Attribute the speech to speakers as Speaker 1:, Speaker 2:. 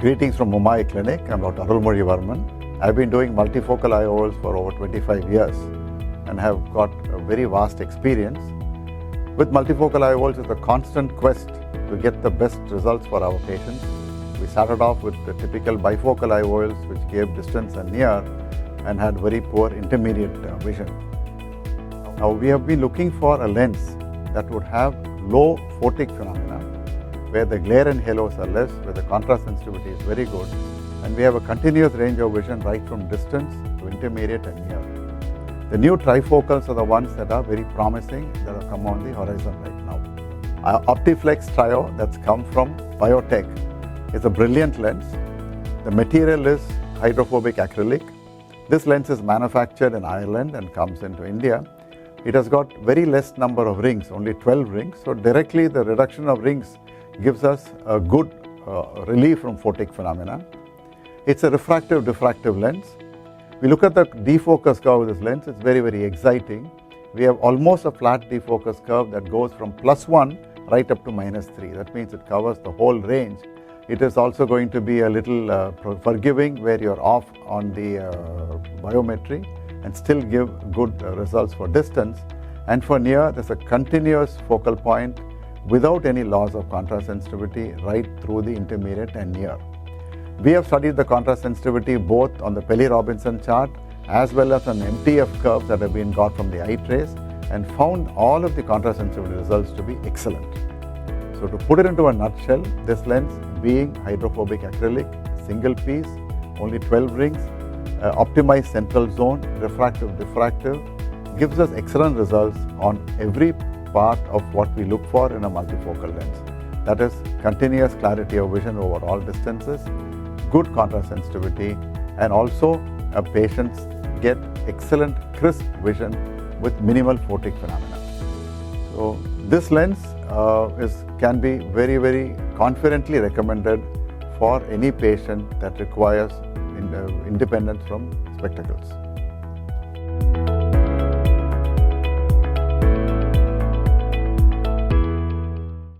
Speaker 1: Greetings from Mumbai Clinic. I'm Dr. N.V.Arulmozhi Varman. I've been doing multifocal IOLs for over 25 years and have got a very vast experience. With multifocal IOLs, it's a constant quest to get the best results for our patients. We started off with the typical bifocal IOLs, which gave distance and near and had very poor intermediate vision. Now, we have been looking for a lens that would have low photic phenomena, where the glare and halos are less, where the contrast sensitivity is very good, and we have a continuous range of vision right from distance to intermediate and near. The new trifocals are the ones that are very promising, that have come on the horizon right now. Optiflex TRIO, that's come from Biotech, is a brilliant lens. The material is hydrophobic acrylic. This lens is manufactured in Ireland and comes into India. It has got very less number of rings, only 12 rings. So directly the reduction of rings gives us a good relief from photic phenomena. It's a refractive-diffractive lens. We look at the defocus curve of this lens, it's very, very exciting. We have almost a flat defocus curve that goes from +1 right up to -3. That means it covers the whole range. It is also going to be a little forgiving, where you're off on the biometry and still give good results for distance. And for near, there's a continuous focal point without any loss of contrast sensitivity right through the intermediate and near. We have studied the contrast sensitivity both on the Pelly-Robinson chart as well as on MTF curves that have been got from the eye trace, and found all of the contrast sensitivity results to be excellent. So to put it into a nutshell, this lens being hydrophobic acrylic, single piece, only 12 rings, optimized central zone, refractive-diffractive, gives us excellent results on every part of what we look for in a multifocal lens. That is continuous clarity of vision over all distances, good contrast sensitivity, and also patients get excellent crisp vision with minimal photic phenomena. So this lens can be very, very confidently recommended for any patient that requires independence from spectacles.